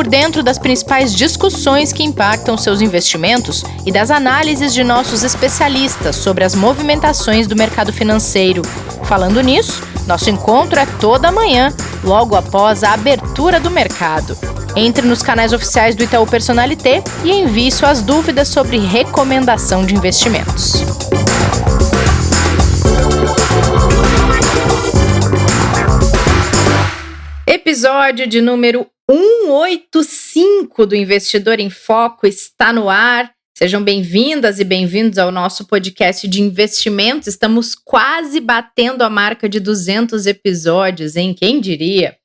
por dentro das principais discussões que impactam seus investimentos e das análises de nossos especialistas sobre as movimentações do mercado financeiro. Falando nisso, nosso encontro é toda manhã, logo após a abertura do mercado. Entre nos canais oficiais do Itaú Personalité e envie suas dúvidas sobre recomendação de investimentos. Episódio de número 185 do Investidor em Foco está no ar. Sejam bem-vindas e bem-vindos ao nosso podcast de investimentos. Estamos quase batendo a marca de 200 episódios, hein? Quem diria?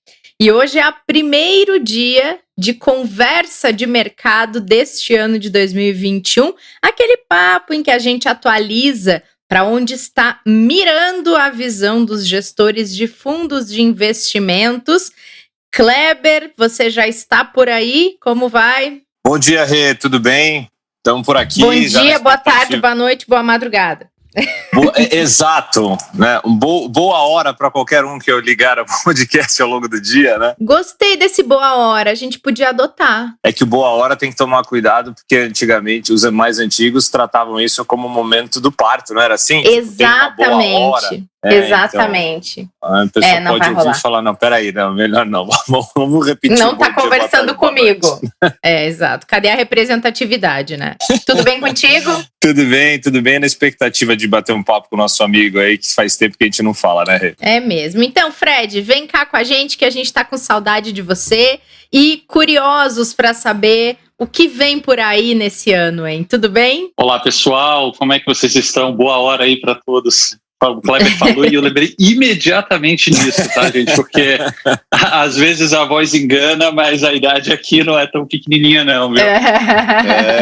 E hoje é o primeiro dia de conversa de mercado deste ano de 2021, aquele papo em que a gente atualiza para onde está mirando a visão dos gestores de fundos de investimentos. Kleber, você já está por aí? Como vai? Bom dia, Rê, tudo bem? Estamos por aqui. Bom dia, boa tarde, boa noite, boa madrugada. Exato, né? Boa hora para qualquer um que eu ligar ao podcast ao longo do dia, né? Gostei desse boa hora, a gente podia adotar. É que o boa hora tem que tomar cuidado, porque antigamente os mais antigos tratavam isso como o momento do parto, não era assim? Exatamente. Tem uma boa hora. Exatamente. Então, a pessoa não pode ouvir e falar, não, peraí, não, melhor não, vamos repetir. Não está conversando comigo. Exato. Cadê a representatividade, né? Tudo bem contigo? Tudo bem, na expectativa de bater um papo com o nosso amigo aí, que faz tempo que a gente não fala, né, Rê? É mesmo. Então, Fred, vem cá com a gente, que a gente está com saudade de você e curiosos para saber o que vem por aí nesse ano, hein? Tudo bem? Olá, pessoal, como é que vocês estão? Boa hora aí para todos. O Kleber falou e eu lembrei imediatamente disso, tá, gente? Porque às vezes a voz engana, mas a idade aqui não é tão pequenininha não, viu?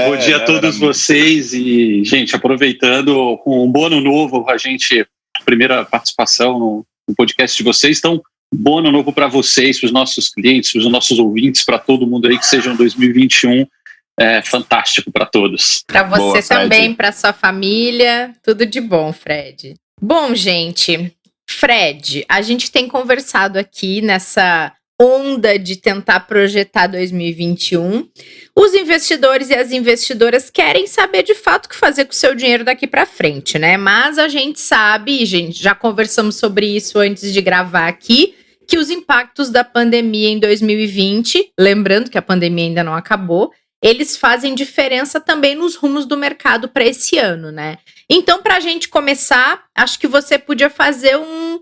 Bom dia a todos vocês e, gente, aproveitando com um bom ano novo, a primeira participação no podcast de vocês, então, bom ano novo para vocês, para os nossos clientes, para os nossos ouvintes, para todo mundo aí, que seja um 2021 fantástico para todos. Para você boa, também, para sua família, tudo de bom, Fred. Bom, gente, Fred, a gente tem conversado aqui nessa onda de tentar projetar 2021. Os investidores e as investidoras querem saber de fato o que fazer com o seu dinheiro daqui para frente, né? Mas a gente sabe, e gente, já conversamos sobre isso antes de gravar aqui, que os impactos da pandemia em 2020, lembrando que a pandemia ainda não acabou, eles fazem diferença também nos rumos do mercado para esse ano, né? Então, para a gente começar, acho que você podia fazer um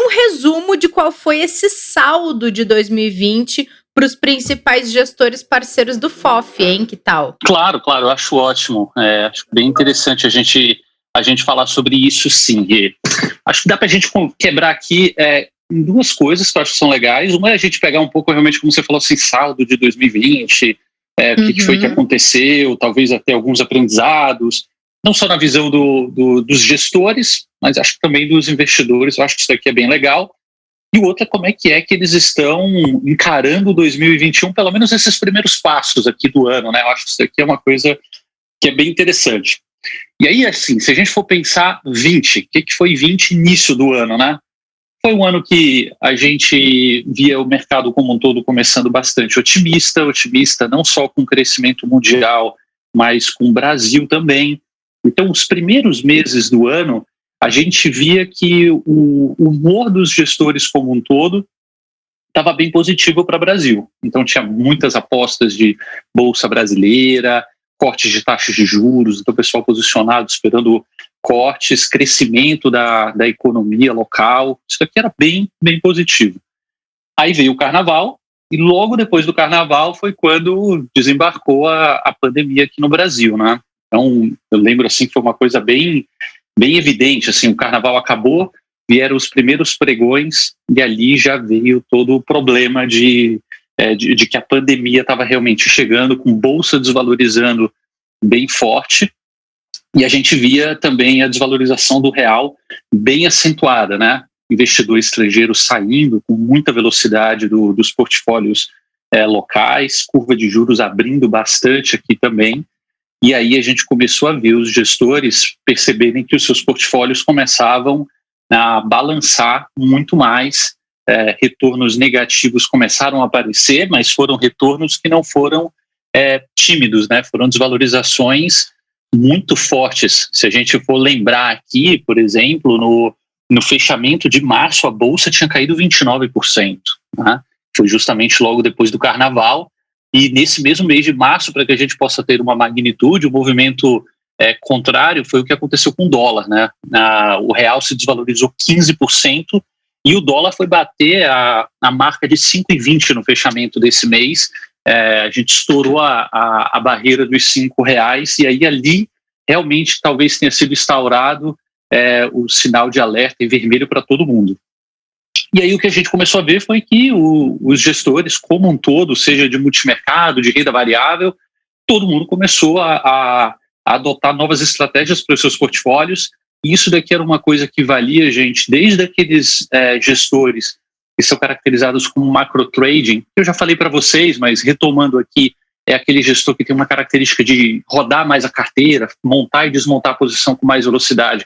resumo de qual foi esse saldo de 2020 para os principais gestores parceiros do FOF, hein? Que tal? Claro, eu acho ótimo. Acho bem interessante a gente falar sobre isso, sim. E acho que dá para a gente quebrar aqui em duas coisas que eu acho que são legais. Uma é a gente pegar um pouco, realmente, como você falou, assim, saldo de 2020, o que foi que aconteceu, talvez até alguns aprendizados, não só na visão dos gestores, mas acho que também dos investidores. Eu acho que isso daqui é bem legal. E o outro é como é que eles estão encarando 2021, pelo menos esses primeiros passos aqui do ano, né? Eu acho que isso daqui é uma coisa que é bem interessante. E aí, assim, se a gente for pensar 20, o que foi 20 início do ano, né? Foi um ano que a gente via o mercado como um todo começando bastante otimista não só com o crescimento mundial, mas com o Brasil também. Então, os primeiros meses do ano, a gente via que o humor dos gestores como um todo estava bem positivo para o Brasil. Então, tinha muitas apostas de Bolsa Brasileira, cortes de taxas de juros, então o pessoal posicionado esperando cortes, crescimento da economia local. Isso aqui era bem, bem positivo. Aí veio o Carnaval, e logo depois do Carnaval foi quando desembarcou a pandemia aqui no Brasil, né? Então, eu lembro assim que foi uma coisa bem, bem evidente, assim, o Carnaval acabou, vieram os primeiros pregões e ali já veio todo o problema de que a pandemia estava realmente chegando, com bolsa desvalorizando bem forte, e a gente via também a desvalorização do real bem acentuada, né? Investidor estrangeiro saindo com muita velocidade dos portfólios locais, curva de juros abrindo bastante aqui também. E aí a gente começou a ver os gestores perceberem que os seus portfólios começavam a balançar muito mais retornos negativos começaram a aparecer, mas foram retornos que não foram tímidos, né? Foram desvalorizações muito fortes. Se a gente for lembrar aqui, por exemplo, no fechamento de março, a Bolsa tinha caído 29%. Né? Foi justamente logo depois do Carnaval. E nesse mesmo mês de março, para que a gente possa ter uma magnitude, o movimento contrário foi o que aconteceu com o dólar. Né? O real se desvalorizou 15% e o dólar foi bater a marca de 5,20 no fechamento desse mês. A gente estourou a barreira dos R$5 e aí ali realmente talvez tenha sido instaurado o sinal de alerta em vermelho para todo mundo. E aí o que a gente começou a ver foi que os gestores como um todo, seja de multimercado, de renda variável, todo mundo começou a adotar novas estratégias para os seus portfólios, e isso daqui era uma coisa que valia, gente, desde aqueles gestores que são caracterizados como macro trading. Eu já falei para vocês, mas retomando aqui, é aquele gestor que tem uma característica de rodar mais a carteira, montar e desmontar a posição com mais velocidade.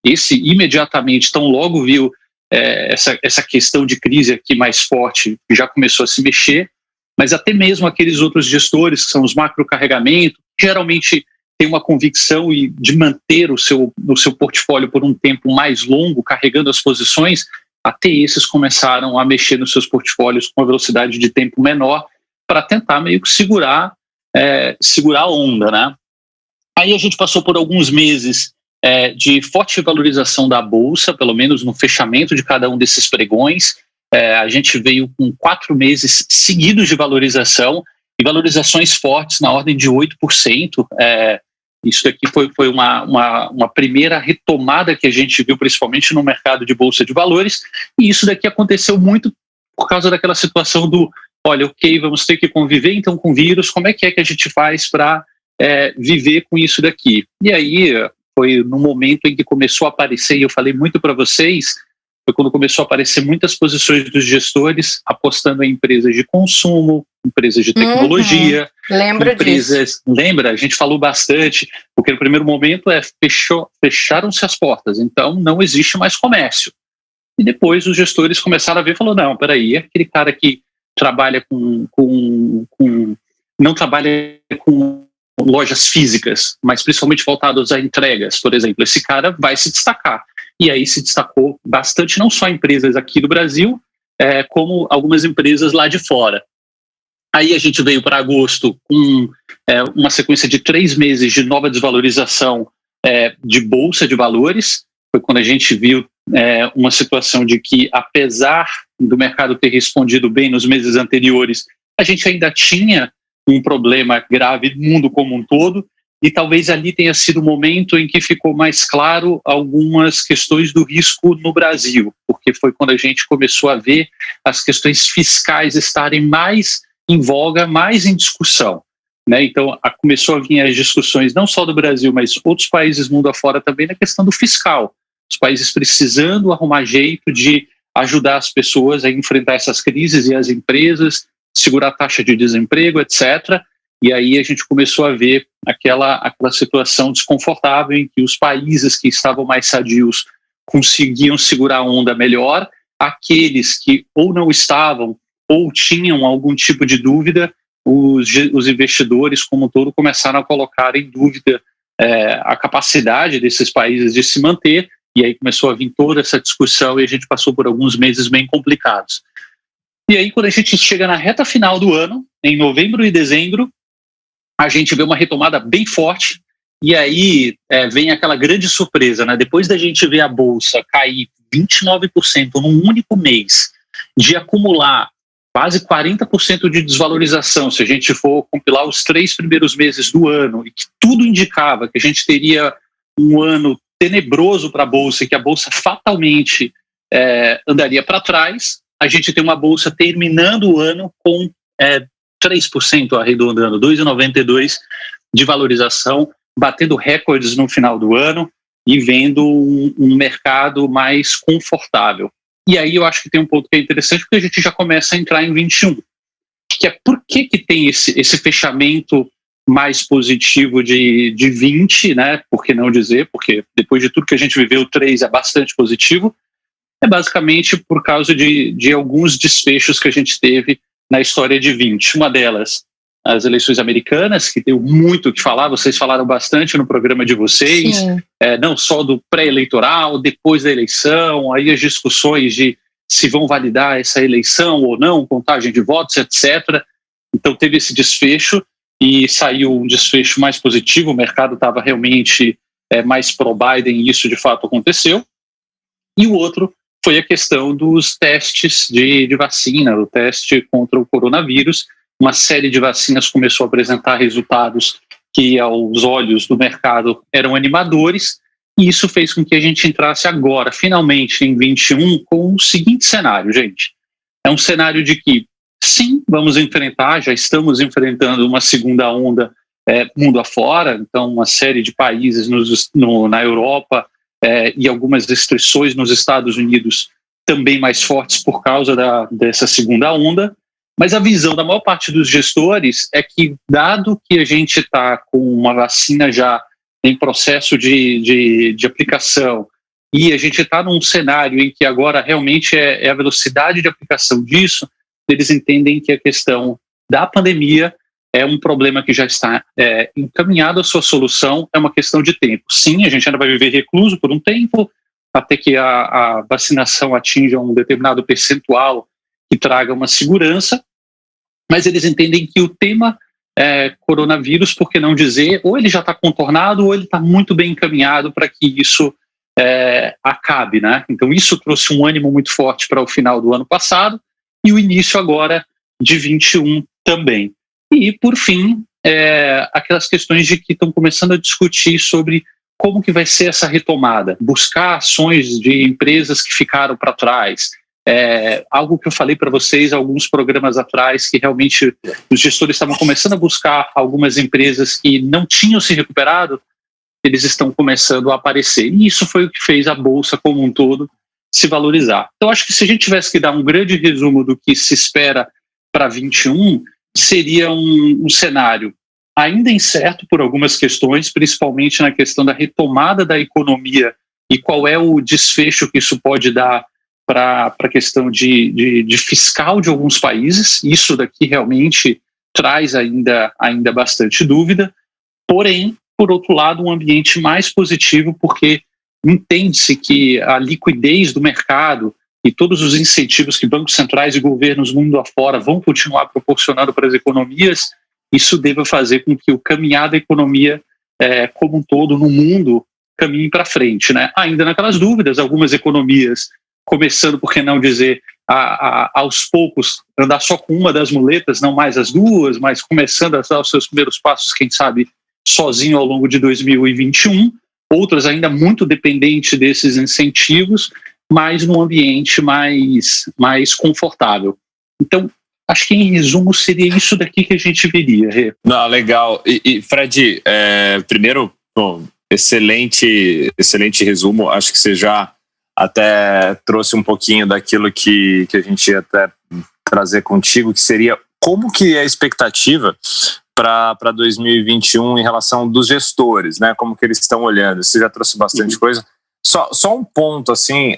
Esse imediatamente, tão logo viu essa questão de crise aqui mais forte, já começou a se mexer, mas até mesmo aqueles outros gestores, que são os macro carregamento, geralmente tem uma convicção de manter o seu portfólio por um tempo mais longo, carregando as posições, até esses começaram a mexer nos seus portfólios com uma velocidade de tempo menor para tentar meio que segurar a onda, né? Aí a gente passou por alguns meses de forte valorização da Bolsa, pelo menos no fechamento de cada um desses pregões. A gente veio com 4 meses seguidos de valorização, e valorizações fortes na ordem de 8%. Isso aqui foi uma primeira retomada que a gente viu, principalmente no mercado de Bolsa de Valores, e isso daqui aconteceu muito por causa daquela situação do, olha, ok, vamos ter que conviver então com o vírus, como é que a gente faz para viver com isso daqui? E aí foi no momento em que começou a aparecer, e eu falei muito para vocês, foi quando começou a aparecer muitas posições dos gestores apostando em empresas de consumo, empresas de tecnologia. Lembro disso. Lembra? A gente falou bastante, porque no primeiro momento fecharam-se as portas, então não existe mais comércio. E depois os gestores começaram a ver e falaram, não, peraí, aquele cara que trabalha não trabalha com lojas físicas, mas principalmente voltados a entregas, por exemplo, esse cara vai se destacar. E aí se destacou bastante, não só empresas aqui do Brasil, como algumas empresas lá de fora. Aí a gente veio para agosto com uma sequência de 3 meses de nova desvalorização de Bolsa de Valores. Foi quando a gente viu uma situação de que, apesar do mercado ter respondido bem nos meses anteriores, a gente ainda tinha um problema grave no mundo como um todo, e talvez ali tenha sido o momento em que ficou mais claro algumas questões do risco no Brasil, porque foi quando a gente começou a ver as questões fiscais estarem mais em voga, mais em discussão. Né? Então, começou a vir as discussões não só do Brasil, mas outros países mundo afora também na questão do fiscal. Os países precisando arrumar jeito de ajudar as pessoas a enfrentar essas crises e as empresas, segurar a taxa de desemprego, etc. E aí a gente começou a ver aquela situação desconfortável em que os países que estavam mais sadios conseguiam segurar a onda melhor, aqueles que ou não estavam ou tinham algum tipo de dúvida, os investidores como um todo começaram a colocar em dúvida a capacidade desses países de se manter, e aí começou a vir toda essa discussão e a gente passou por alguns meses bem complicados. E aí quando a gente chega na reta final do ano, em novembro e dezembro, a gente vê uma retomada bem forte, e aí vem aquela grande surpresa, né? Depois da gente ver a Bolsa cair 29% num único mês, de acumular quase 40% de desvalorização, se a gente for compilar os 3 primeiros meses do ano, e que tudo indicava que a gente teria um ano tenebroso para a Bolsa, e que a Bolsa fatalmente andaria para trás, a gente tem uma Bolsa terminando o ano com 3% arredondando, 2,92% de valorização, batendo recordes no final do ano e vendo um mercado mais confortável. E aí eu acho que tem um ponto que é interessante, porque a gente já começa a entrar em 21, que é por que tem esse fechamento mais positivo de 20, né? Por que não dizer? Porque depois de tudo que a gente viveu, 3 é bastante positivo. é basicamente por causa de alguns desfechos que a gente teve na história de 20. Uma delas, as eleições americanas, que deu muito o que falar, vocês falaram bastante no programa de vocês, não só do pré-eleitoral, depois da eleição, aí as discussões de se vão validar essa eleição ou não, contagem de votos, etc. Então teve esse desfecho e saiu um desfecho mais positivo, o mercado estava realmente mais pró-Biden e isso de fato aconteceu. E o outro foi a questão dos testes de vacina, o teste contra o coronavírus. Uma série de vacinas começou a apresentar resultados que aos olhos do mercado eram animadores, e isso fez com que a gente entrasse agora, finalmente, em 21, com o seguinte cenário, gente. É um cenário de que, sim, vamos enfrentar, já estamos enfrentando uma segunda onda mundo afora, então uma série de países na Europa e algumas restrições nos Estados Unidos também mais fortes por causa dessa segunda onda, mas a visão da maior parte dos gestores é que, dado que a gente está com uma vacina já em processo de aplicação e a gente está num cenário em que agora realmente é a velocidade de aplicação disso, eles entendem que a questão da pandemia é um problema que já está encaminhado à sua solução, é uma questão de tempo. Sim, a gente ainda vai viver recluso por um tempo, até que a vacinação atinja um determinado percentual que traga uma segurança, mas eles entendem que o tema coronavírus, por que não dizer, ou ele já está contornado ou ele está muito bem encaminhado para que isso acabe, né? Então isso trouxe um ânimo muito forte para o final do ano passado e o início agora de 21 também. E, por fim, aquelas questões de que estão começando a discutir sobre como que vai ser essa retomada, buscar ações de empresas que ficaram para trás, algo que eu falei para vocês alguns programas atrás, que realmente os gestores estavam começando a buscar algumas empresas que não tinham se recuperado, eles estão começando a aparecer. E isso foi o que fez a Bolsa como um todo se valorizar. Então, acho que se a gente tivesse que dar um grande resumo do que se espera para 21, seria um cenário ainda incerto por algumas questões, principalmente na questão da retomada da economia e qual é o desfecho que isso pode dar para a questão de fiscal de alguns países. Isso daqui realmente traz ainda bastante dúvida, porém, por outro lado, um ambiente mais positivo, porque entende-se que a liquidez do mercado e todos os incentivos que bancos centrais e governos mundo afora vão continuar proporcionando para as economias, isso deve fazer com que o caminhar da economia como um todo no mundo caminhe para frente, né? Ainda naquelas dúvidas, algumas economias começando, por que não dizer, aos poucos andar só com uma das muletas, não mais as duas, mas começando a dar os seus primeiros passos, quem sabe, sozinho ao longo de 2021, outras ainda muito dependentes desses incentivos, mas num ambiente mais confortável. Então, acho que em resumo seria isso daqui que a gente veria. Não, legal. E Fred, primeiro, bom, excelente resumo. Acho que você já até trouxe um pouquinho daquilo que a gente ia até trazer contigo, que seria como que é a expectativa para 2021 em relação dos gestores, né? Como que eles estão olhando. Você já trouxe bastante coisa. Só um ponto, assim,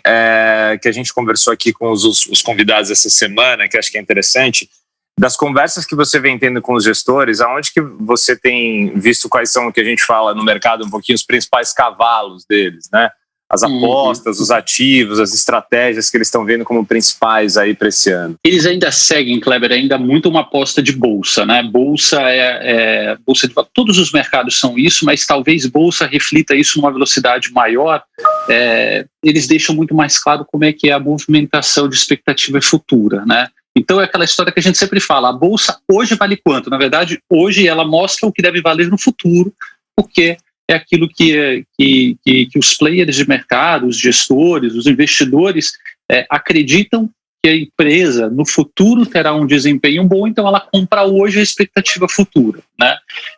que a gente conversou aqui com os convidados essa semana, que acho que é interessante, das conversas que você vem tendo com os gestores, aonde que você tem visto quais são, o que a gente fala no mercado um pouquinho, os principais cavalos deles, né? As apostas, os ativos, as estratégias que eles estão vendo como principais aí para esse ano. Eles ainda seguem, Kleber, ainda muito uma aposta de bolsa, né? Bolsa bolsa de todos os mercados são isso, mas talvez bolsa reflita isso numa velocidade maior. Eles deixam muito mais claro como é que é a movimentação de expectativa futura, né? Então é aquela história que a gente sempre fala, a bolsa hoje vale quanto? Na verdade, hoje ela mostra o que deve valer no futuro, porque é aquilo que os players de mercado, os gestores, os investidores acreditam que a empresa no futuro terá um desempenho bom, então ela compra hoje a expectativa futura, né?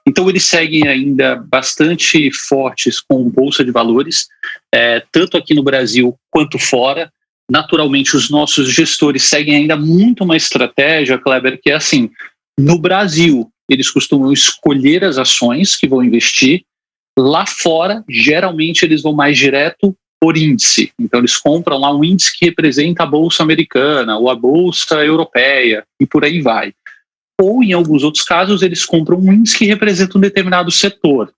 Então eles seguem ainda bastante fortes com bolsa de valores, tanto aqui no Brasil quanto fora. Naturalmente os nossos gestores seguem ainda muito uma estratégia, Kleber, que é assim, no Brasil eles costumam escolher as ações que vão investir. Lá fora, geralmente eles vão mais direto por índice. Então eles compram lá um índice que representa a bolsa americana ou a bolsa europeia e por aí vai. Ou em alguns outros casos eles compram um índice que representa um determinado setor.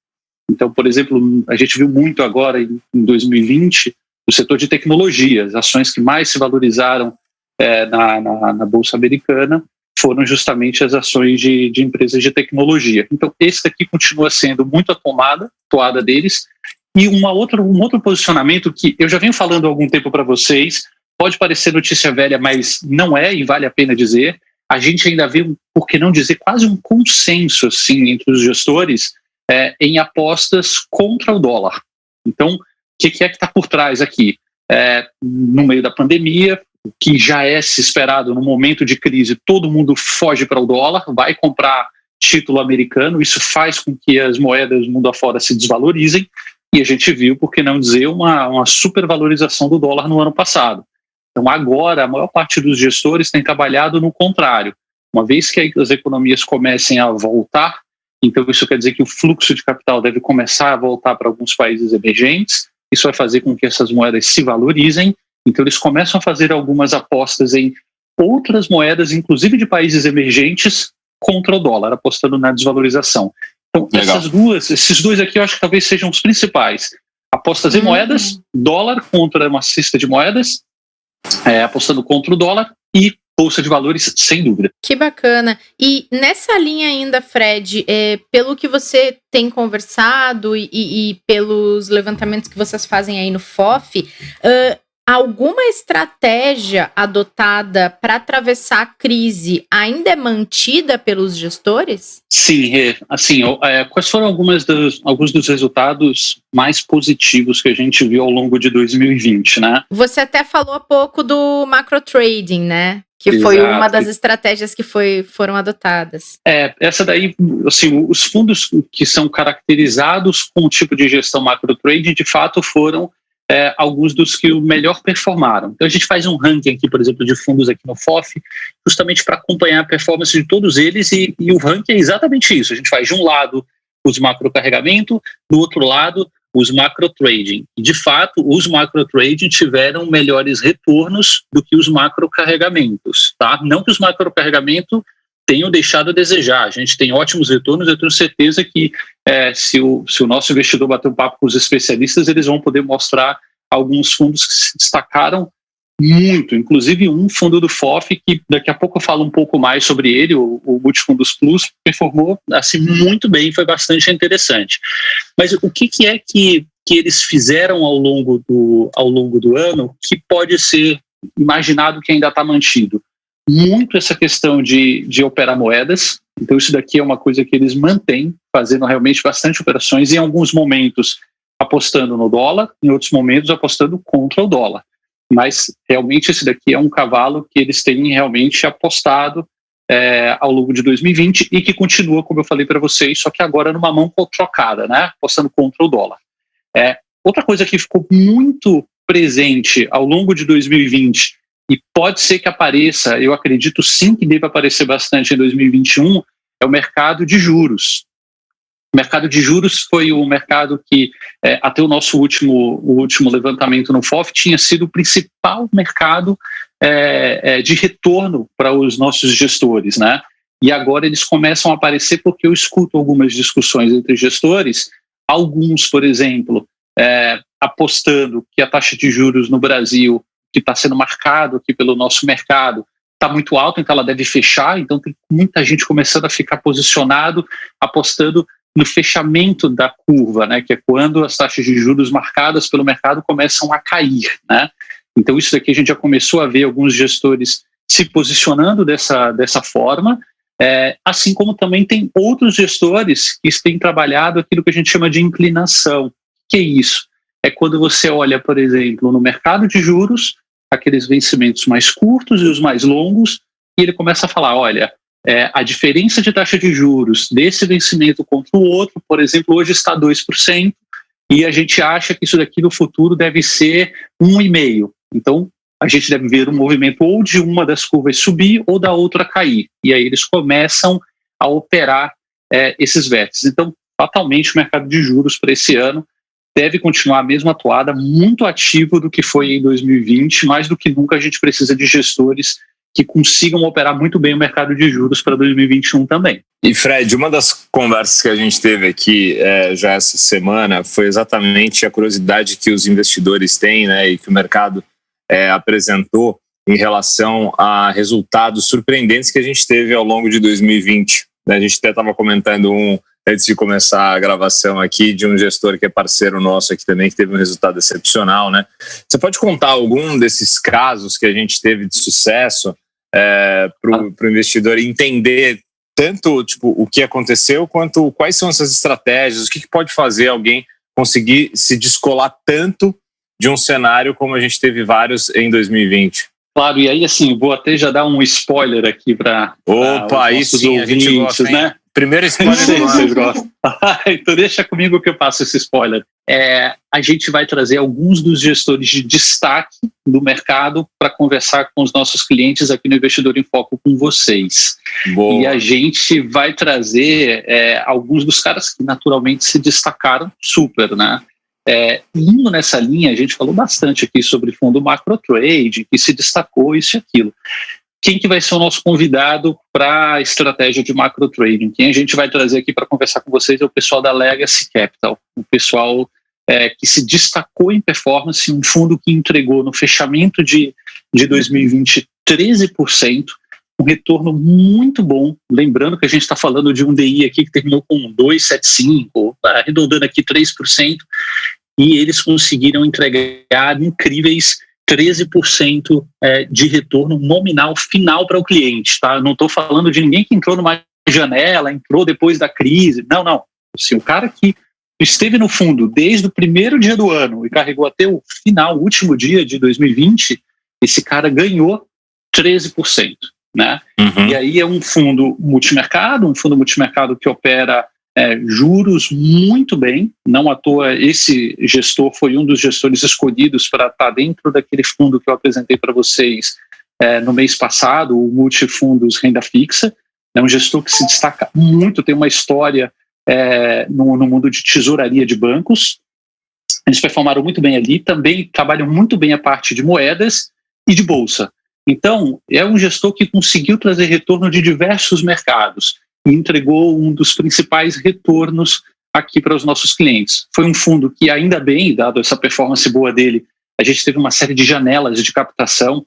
Então, por exemplo, a gente viu muito agora em 2020 o setor de tecnologia. As ações que mais se valorizaram na bolsa americana foram justamente as ações de empresas de tecnologia. Então esse daqui continua sendo muito a toada deles. E um outro posicionamento que eu já venho falando há algum tempo para vocês, pode parecer notícia velha, mas não é, e vale a pena dizer, a gente ainda vê, por que não dizer, quase um consenso assim, entre os gestores em apostas contra o dólar. Então, o que é que está por trás aqui? No meio da pandemia, o que já é se esperado no momento de crise, todo mundo foge para o dólar, vai comprar título americano, isso faz com que as moedas do mundo afora se desvalorizem, e a gente viu, por que não dizer, uma supervalorização do dólar no ano passado. Então agora a maior parte dos gestores tem trabalhado no contrário. Uma vez que as economias comecem a voltar, então isso quer dizer que o fluxo de capital deve começar a voltar para alguns países emergentes, isso vai fazer com que essas moedas se valorizem, então eles começam a fazer algumas apostas em outras moedas, inclusive de países emergentes, contra o dólar, apostando na desvalorização. Então, esses dois aqui eu acho que talvez sejam os principais. Apostas em moedas, dólar contra uma cesta de moedas, apostando contra o dólar e bolsa de valores, sem dúvida. Que bacana. E nessa linha ainda, Fred, pelo que você tem conversado e pelos levantamentos que vocês fazem aí no FOF, alguma estratégia adotada para atravessar a crise ainda é mantida pelos gestores? Sim, assim, quais foram alguns dos resultados mais positivos que a gente viu ao longo de 2020, né? Você até falou há pouco do macro trading, né? Que foi uma das estratégias que foram adotadas. Essa daí, assim, os fundos que são caracterizados com o tipo de gestão macro trading, de fato foram alguns dos que melhor performaram. Então a gente faz um ranking aqui, por exemplo, de fundos aqui no FOF, justamente para acompanhar a performance de todos eles, e o ranking é exatamente isso. A gente faz de um lado os macro carregamento, do outro lado os macro trading. E de fato, os macro trading tiveram melhores retornos do que os macro carregamentos, tá? Não que os macro carregamento tenham deixado a desejar. A gente tem ótimos retornos. Eu tenho certeza que se o nosso investidor bater um papo com os especialistas, eles vão poder mostrar alguns fundos que se destacaram muito, inclusive um fundo do FOF, que daqui a pouco eu falo um pouco mais sobre ele, o Multifundos Plus, performou assim, muito bem, foi bastante interessante. Mas o que é que eles fizeram ao longo do ano que pode ser imaginado que ainda está mantido? Muito essa questão de operar moedas. Então isso daqui é uma coisa que eles mantêm, fazendo realmente bastante operações, em alguns momentos apostando no dólar, em outros momentos apostando contra o dólar. Mas realmente esse daqui é um cavalo que eles têm realmente apostado ao longo de 2020 e que continua, como eu falei para vocês, só que agora numa mão trocada, né? Apostando contra o dólar. Outra coisa que ficou muito presente ao longo de 2020 e pode ser que apareça, eu acredito sim que deve aparecer bastante em 2021, é o mercado de juros. O mercado de juros foi o mercado que, até o nosso último levantamento no FOF, tinha sido o principal mercado de retorno para os nossos gestores, né? E agora eles começam a aparecer porque eu escuto algumas discussões entre gestores, alguns, por exemplo, apostando que a taxa de juros no Brasil, que está sendo marcado aqui pelo nosso mercado, está muito alta, então ela deve fechar, então tem muita gente começando a ficar posicionado, apostando no fechamento da curva, né, que é quando as taxas de juros marcadas pelo mercado começam a cair, né? Então isso daqui a gente já começou a ver alguns gestores se posicionando dessa forma, assim como também tem outros gestores que têm trabalhado aquilo que a gente chama de inclinação. O que é isso? É quando você olha, por exemplo, no mercado de juros, aqueles vencimentos mais curtos e os mais longos, e ele começa a falar, olha, a diferença de taxa de juros desse vencimento contra o outro, por exemplo, hoje está 2%, e a gente acha que isso daqui no futuro deve ser 1,5%. Então, a gente deve ver um movimento ou de uma das curvas subir ou da outra cair. E aí eles começam a operar esses vértices. Então, fatalmente, o mercado de juros para esse ano deve continuar a mesma atuada, muito ativo do que foi em 2020, mais do que nunca a gente precisa de gestores que consigam operar muito bem o mercado de juros para 2021 também. E Fred, uma das conversas que a gente teve aqui já essa semana foi exatamente a curiosidade que os investidores têm, né, e que o mercado apresentou em relação a resultados surpreendentes que a gente teve ao longo de 2020. A gente até estava comentando antes de começar a gravação aqui, de um gestor que é parceiro nosso aqui também, que teve um resultado excepcional, né? Você pode contar algum desses casos que a gente teve de sucesso para o investidor entender tanto tipo, o que aconteceu, quanto quais são essas estratégias, o que pode fazer alguém conseguir se descolar tanto de um cenário como a gente teve vários em 2020? Claro, e aí assim, vou até já dar um spoiler aqui para aí sim, ouvintes, a gente gosta, né? Primeiro spoiler do ano. Vocês gostam. Então deixa comigo que eu passo esse spoiler. A gente vai trazer alguns dos gestores de destaque do mercado para conversar com os nossos clientes aqui no Investidor em Foco com vocês. Boa. E a gente vai trazer alguns dos caras que naturalmente se destacaram super, né? Indo nessa linha, a gente falou bastante aqui sobre fundo macro trade, que se destacou isso e aquilo. Quem que vai ser o nosso convidado para a estratégia de macro trading? Quem a gente vai trazer aqui para conversar com vocês é o pessoal da Legacy Capital, o pessoal que se destacou em performance, um fundo que entregou no fechamento de 2020 13%, um retorno muito bom, lembrando que a gente está falando de um DI aqui que terminou com 2,75, arredondando aqui 3%, e eles conseguiram entregar incríveis 13% de retorno nominal final para o cliente. Tá? Eu não estou falando de ninguém que entrou numa janela, entrou depois da crise. Não. Assim, o cara que esteve no fundo desde o primeiro dia do ano e carregou até o final, o último dia de 2020, esse cara ganhou 13%. Né? Uhum. E aí é um fundo multimercado que opera juros muito bem, não à toa esse gestor foi um dos gestores escolhidos para estar dentro daquele fundo que eu apresentei para vocês no mês passado, o Multifundos Renda Fixa. É um gestor que se destaca muito, tem uma história no mundo de tesouraria de bancos. Eles performaram muito bem ali, também trabalham muito bem a parte de moedas e de bolsa. Então, é um gestor que conseguiu trazer retorno de diversos mercados e entregou um dos principais retornos aqui para os nossos clientes. Foi um fundo que, ainda bem, dado essa performance boa dele, a gente teve uma série de janelas de captação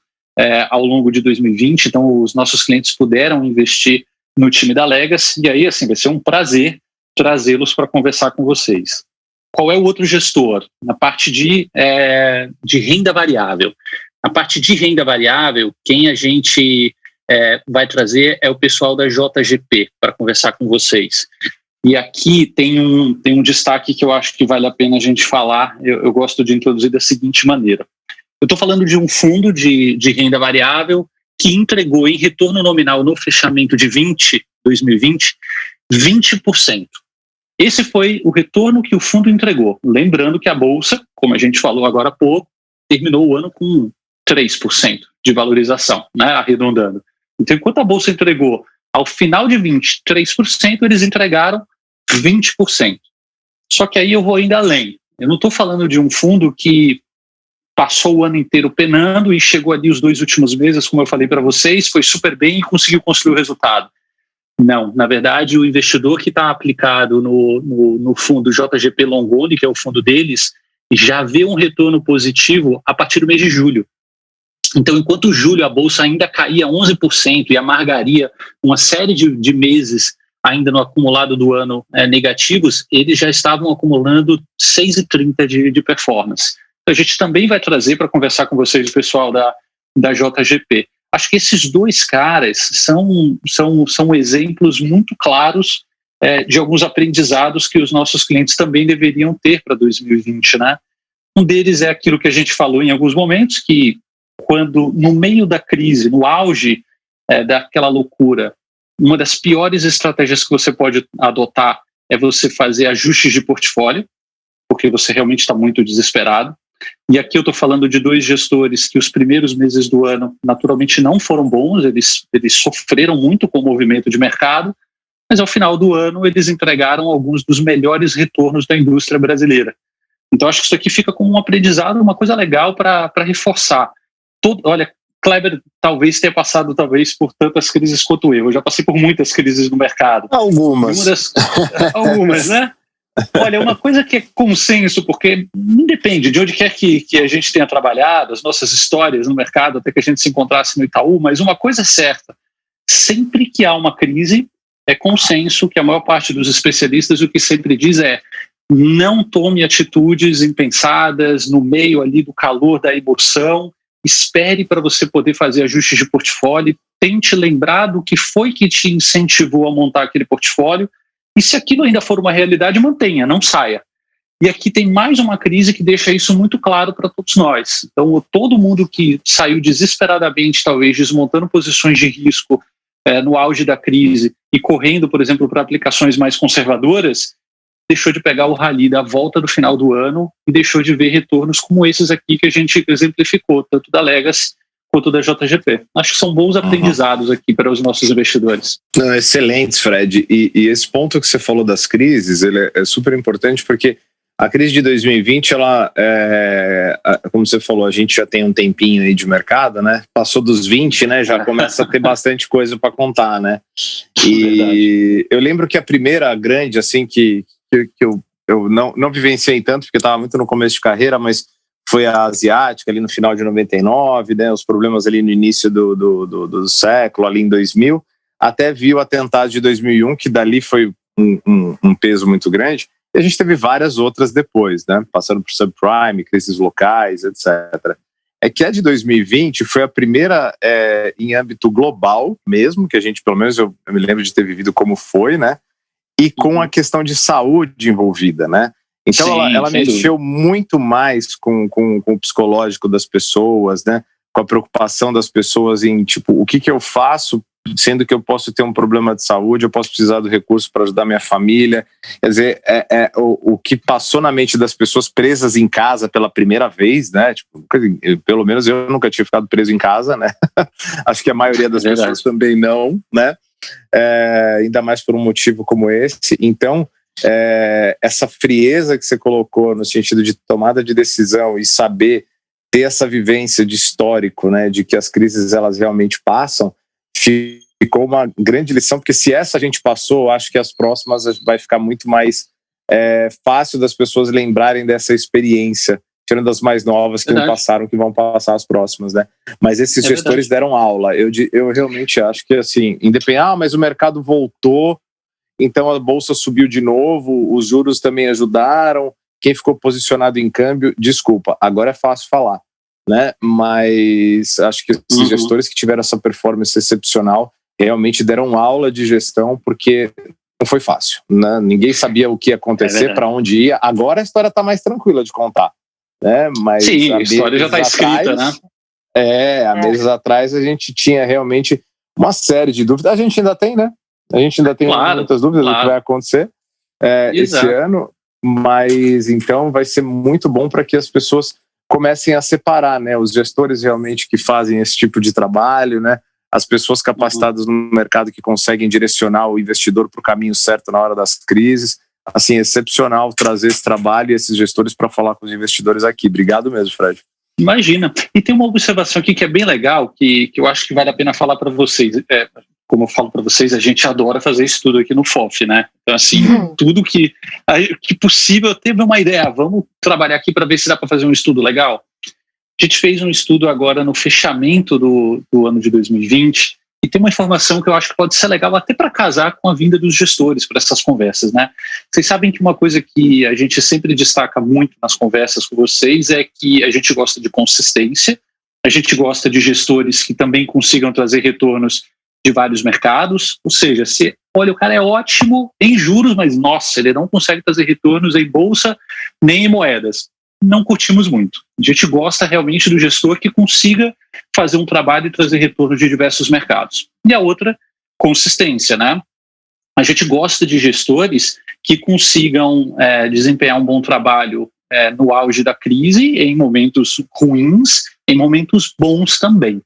ao longo de 2020, então os nossos clientes puderam investir no time da Legacy, e aí assim, vai ser um prazer trazê-los para conversar com vocês. Qual é o outro gestor? Na parte de renda variável. Na parte de renda variável, quem a gente vai trazer é o pessoal da JGP para conversar com vocês. E aqui tem um destaque que eu acho que vale a pena a gente falar, eu gosto de introduzir da seguinte maneira. Eu estou falando de um fundo de renda variável que entregou em retorno nominal no fechamento de 2020, 20%. Esse foi o retorno que o fundo entregou. Lembrando que a Bolsa, como a gente falou agora há pouco, terminou o ano com 3% de valorização, né, arredondando. Então, enquanto a Bolsa entregou ao final de 20, 3%, eles entregaram 20%. Só que aí eu vou ainda além. Eu não estou falando de um fundo que passou o ano inteiro penando e chegou ali os 2 últimos meses, como eu falei para vocês, foi super bem e conseguiu construir o resultado. Não, na verdade, o investidor que está aplicado no fundo JGP Long Only, que é o fundo deles, já vê um retorno positivo a partir do mês de julho. Então, enquanto julho a Bolsa ainda caía 11% e amargaria uma série de meses ainda no acumulado do ano negativos, eles já estavam acumulando 6,30% de performance. Então, a gente também vai trazer para conversar com vocês o pessoal da JGP. Acho que esses 2 caras são exemplos muito claros de alguns aprendizados que os nossos clientes também deveriam ter para 2020. Né? Um deles é aquilo que a gente falou em alguns momentos, que quando no meio da crise, no auge daquela loucura, uma das piores estratégias que você pode adotar é você fazer ajustes de portfólio, porque você realmente está muito desesperado. E aqui eu estou falando de 2 gestores que os primeiros meses do ano naturalmente não foram bons, eles sofreram muito com o movimento de mercado, mas ao final do ano eles entregaram alguns dos melhores retornos da indústria brasileira. Então, acho que isso aqui fica como um aprendizado, uma coisa legal para reforçar. Olha, Kleber talvez tenha passado por tantas crises quanto eu. Eu já passei por muitas crises no mercado. Algumas. Algumas, né? Olha, uma coisa que é consenso, porque não depende de onde quer que a gente tenha trabalhado, as nossas histórias no mercado, até que a gente se encontrasse no Itaú, mas uma coisa é certa, sempre que há uma crise, é consenso que a maior parte dos especialistas o que sempre diz é: não tome atitudes impensadas no meio ali do calor da emoção, espere para você poder fazer ajustes de portfólio, tente lembrar do que foi que te incentivou a montar aquele portfólio, e se aquilo ainda for uma realidade, mantenha, não saia. E aqui tem mais uma crise que deixa isso muito claro para todos nós. Então, todo mundo que saiu desesperadamente, talvez, desmontando posições de risco no auge da crise e correndo, por exemplo, para aplicações mais conservadoras, deixou de pegar o rally da volta do final do ano e deixou de ver retornos como esses aqui que a gente exemplificou, tanto da Legacy quanto da JGP. Acho que são bons aprendizados aqui para os nossos investidores. Não, excelentes, Fred. E esse ponto que você falou das crises, ele é super importante porque a crise de 2020, ela, como você falou, a gente já tem um tempinho aí de mercado, né? Passou dos 20, né? Já começa a ter bastante coisa para contar, né? E eu lembro que a primeira grande, assim, que eu não vivenciei tanto, porque estava muito no começo de carreira, mas foi a asiática, ali no final de 99, né? Os problemas ali no início do século, ali em 2000, até vi o atentado de 2001, que dali foi um peso muito grande. E a gente teve várias outras depois, né? Passando por subprime, crises locais, etc. É que a de 2020 foi a primeira em âmbito global mesmo, que a gente, pelo menos eu me lembro de ter vivido como foi, né? E com a questão de saúde envolvida, né? Então sim, ela mexeu muito mais com o psicológico das pessoas, né? Com a preocupação das pessoas em, tipo, o que eu faço, sendo que eu posso ter um problema de saúde, eu posso precisar do recurso para ajudar minha família. Quer dizer, o que passou na mente das pessoas presas em casa pela primeira vez, né? Tipo, pelo menos eu nunca tinha ficado preso em casa, né? Acho que a maioria das pessoas também não, né? Ainda mais por um motivo como esse. Então, essa frieza que você colocou no sentido de tomada de decisão e saber ter essa vivência de histórico, né, de que as crises elas realmente passam, ficou uma grande lição, porque se essa a gente passou, acho que as próximas vai ficar muito mais fácil das pessoas lembrarem dessa experiência, tirando das mais novas que não passaram, que vão passar as próximas, né? Mas esses gestores deram aula. Eu realmente acho que, assim, independente, mas o mercado voltou, então a bolsa subiu de novo, os juros também ajudaram, quem ficou posicionado em câmbio, desculpa, agora é fácil falar, né? Mas acho que esses gestores que tiveram essa performance excepcional realmente deram aula de gestão, porque não foi fácil, né? Ninguém sabia o que ia acontecer, para onde ia. Agora a história está mais tranquila de contar, né? Mas sim, a história já está escrita, né? Há meses atrás a gente tinha realmente uma série de dúvidas. A gente ainda tem, né? A gente ainda tem muitas dúvidas do que vai acontecer esse ano, mas então vai ser muito bom para que as pessoas comecem a separar, né? Os gestores realmente que fazem esse tipo de trabalho, né? As pessoas capacitadas no mercado que conseguem direcionar o investidor para o caminho certo na hora das crises. Assim, excepcional trazer esse trabalho e esses gestores para falar com os investidores aqui. Obrigado mesmo, Fred. Imagina. E tem uma observação aqui que é bem legal, que eu acho que vale a pena falar para vocês. Como eu falo para vocês, a gente adora fazer estudo aqui no FOF, né? Então, assim, tudo que possível, teve uma ideia, vamos trabalhar aqui para ver se dá para fazer um estudo legal. A gente fez um estudo agora no fechamento do ano de 2020 e tem uma informação que eu acho que pode ser legal até para casar com a vinda dos gestores para essas conversas, né? Vocês sabem que uma coisa que a gente sempre destaca muito nas conversas com vocês é que a gente gosta de consistência, a gente gosta de gestores que também consigam trazer retornos de vários mercados, ou seja, olha, o cara é ótimo em juros, mas nossa, ele não consegue trazer retornos em bolsa nem em moedas. Não curtimos muito. A gente gosta realmente do gestor que consiga fazer um trabalho e trazer retorno de diversos mercados. E a outra, consistência, né? A gente gosta de gestores que consigam desempenhar um bom trabalho no auge da crise, em momentos ruins, em momentos bons também.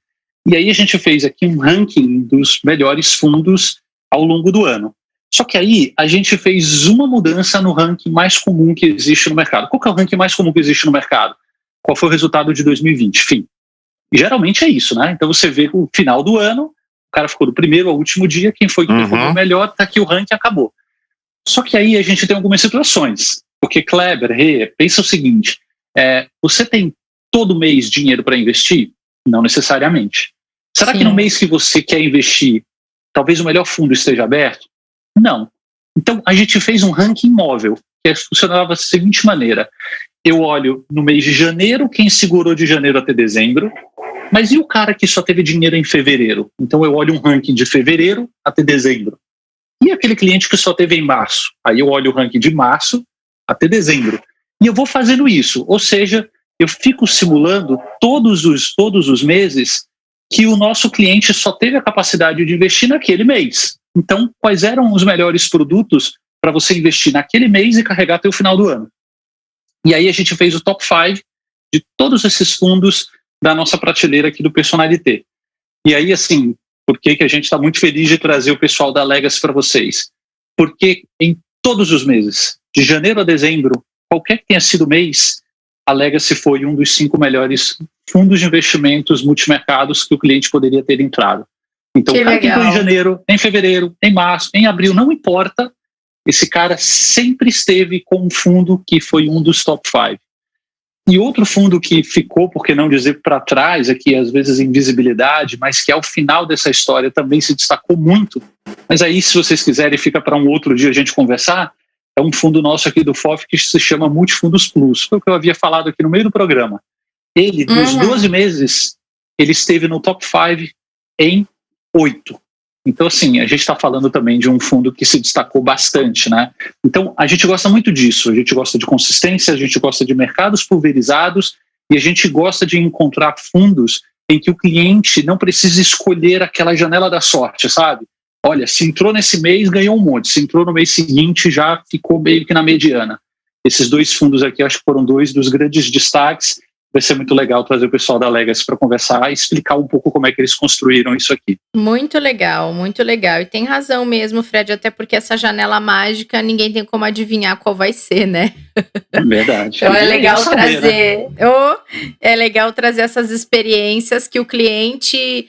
E aí a gente fez aqui um ranking dos melhores fundos ao longo do ano. Só que aí a gente fez uma mudança no ranking mais comum que existe no mercado. Qual que é o ranking mais comum que existe no mercado? Qual foi o resultado de 2020? Fim. E geralmente é isso, né? Então você vê o final do ano, o cara ficou do primeiro ao último dia, quem foi que performou melhor, tá aqui o ranking, acabou. Só que aí a gente tem algumas situações, porque Kleber, pensa o seguinte, você tem todo mês dinheiro para investir? Não necessariamente. Será que no mês que você quer investir, talvez o melhor fundo esteja aberto? Não. Então a gente fez um ranking móvel, que funcionava da seguinte maneira, eu olho no mês de janeiro, quem segurou de janeiro até dezembro, mas e o cara que só teve dinheiro em fevereiro? Então eu olho um ranking de fevereiro até dezembro. E aquele cliente que só teve em março? Aí eu olho o ranking de março até dezembro. E eu vou fazendo isso. Ou seja, eu fico simulando todos os meses que o nosso cliente só teve a capacidade de investir naquele mês. Então, quais eram os melhores produtos para você investir naquele mês e carregar até o final do ano? E aí a gente fez o top 5 de todos esses fundos da nossa prateleira aqui do Personalité. E aí, assim, por que a gente está muito feliz de trazer o pessoal da Legacy para vocês? Porque em todos os meses, de janeiro a dezembro, qualquer que tenha sido o mês, a Legacy foi um dos 5 melhores fundos de investimentos multimercados que o cliente poderia ter entrado. Então, o cara que entrou em janeiro, em fevereiro, em março, em abril, não importa, esse cara sempre esteve com um fundo que foi um dos top 5. E outro fundo que ficou, por que não dizer para trás, aqui às vezes em visibilidade, mas que ao final dessa história também se destacou muito, mas aí se vocês quiserem fica para um outro dia a gente conversar, é um fundo nosso aqui do FOF que se chama Multifundos Plus, foi o que eu havia falado aqui no meio do programa. Ele, nos 12 meses, ele esteve no top 5 em 8. Então, assim, a gente está falando também de um fundo que se destacou bastante, né? Então, a gente gosta muito disso. A gente gosta de consistência, a gente gosta de mercados pulverizados e a gente gosta de encontrar fundos em que o cliente não precisa escolher aquela janela da sorte, sabe? Olha, se entrou nesse mês, ganhou um monte. Se entrou no mês seguinte, já ficou meio que na mediana. Esses 2 fundos aqui, acho que foram 2 dos grandes destaques. Vai ser muito legal trazer o pessoal da Legacy para conversar e explicar um pouco como é que eles construíram isso aqui. Muito legal, muito legal. E tem razão mesmo, Fred, até porque essa janela mágica, ninguém tem como adivinhar qual vai ser, né? É verdade. Então é legal trazer, é legal trazer essas experiências que o cliente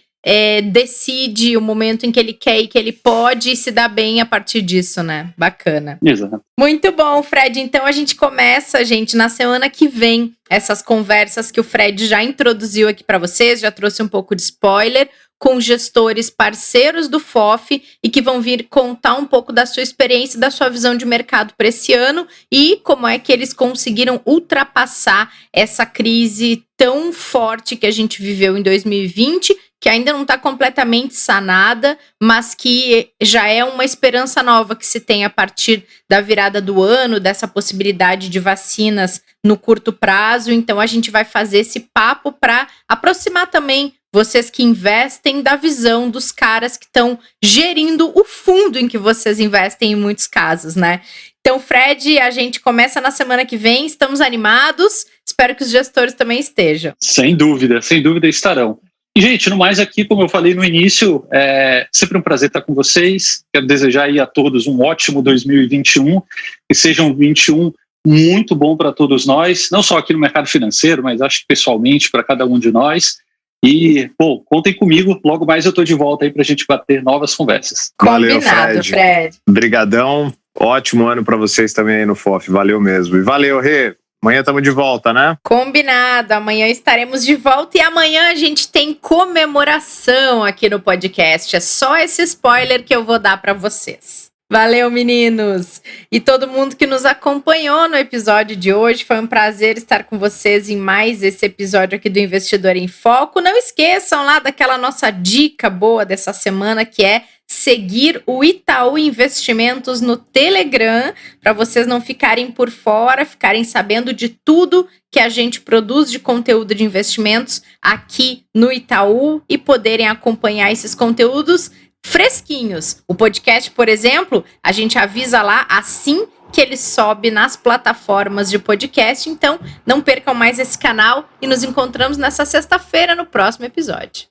decide o momento em que ele quer e que ele pode se dar bem a partir disso, né? Bacana. Exato. Muito bom, Fred. Então a gente começa, gente, na semana que vem, essas conversas que o Fred já introduziu aqui para vocês, já trouxe um pouco de spoiler, com gestores parceiros do FOF e que vão vir contar um pouco da sua experiência e da sua visão de mercado para esse ano e como é que eles conseguiram ultrapassar essa crise tão forte que a gente viveu em 2020, que ainda não está completamente sanada, mas que já é uma esperança nova que se tem a partir da virada do ano, dessa possibilidade de vacinas no curto prazo. Então a gente vai fazer esse papo para aproximar também vocês que investem da visão dos caras que estão gerindo o fundo em que vocês investem em muitos casos, né? Então, Fred, a gente começa na semana que vem, estamos animados, espero que os gestores também estejam. Sem dúvida estarão. E, gente, no mais aqui, como eu falei no início, é sempre um prazer estar com vocês. Quero desejar aí a todos um ótimo 2021, que seja um 2021 muito bom para todos nós, não só aqui no mercado financeiro, mas acho que pessoalmente para cada um de nós. E, pô, contem comigo, logo mais eu estou de volta aí para a gente bater novas conversas. Valeu, Combinado, Fred. Brigadão, ótimo ano para vocês também aí no FOF, valeu mesmo. E valeu, Rê. Amanhã estamos de volta, né? Combinado, amanhã estaremos de volta e amanhã a gente tem comemoração aqui no podcast. É só esse spoiler que eu vou dar para vocês. Valeu, meninos! E todo mundo que nos acompanhou no episódio de hoje, foi um prazer estar com vocês em mais esse episódio aqui do Investidor em Foco. Não esqueçam lá daquela nossa dica boa dessa semana, que é seguir o Itaú Investimentos no Telegram, para vocês não ficarem por fora, ficarem sabendo de tudo que a gente produz de conteúdo de investimentos aqui no Itaú e poderem acompanhar esses conteúdos fresquinhos. O podcast, por exemplo, a gente avisa lá assim que ele sobe nas plataformas de podcast, então não percam mais esse canal e nos encontramos nessa sexta-feira no próximo episódio.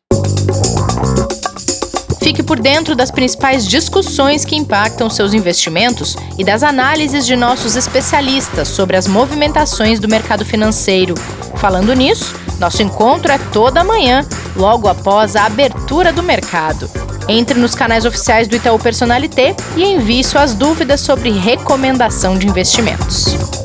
Fique por dentro das principais discussões que impactam seus investimentos e das análises de nossos especialistas sobre as movimentações do mercado financeiro. Falando nisso, nosso encontro é toda manhã, logo após a abertura do mercado. Entre nos canais oficiais do Itaú Personalité e envie suas dúvidas sobre recomendação de investimentos.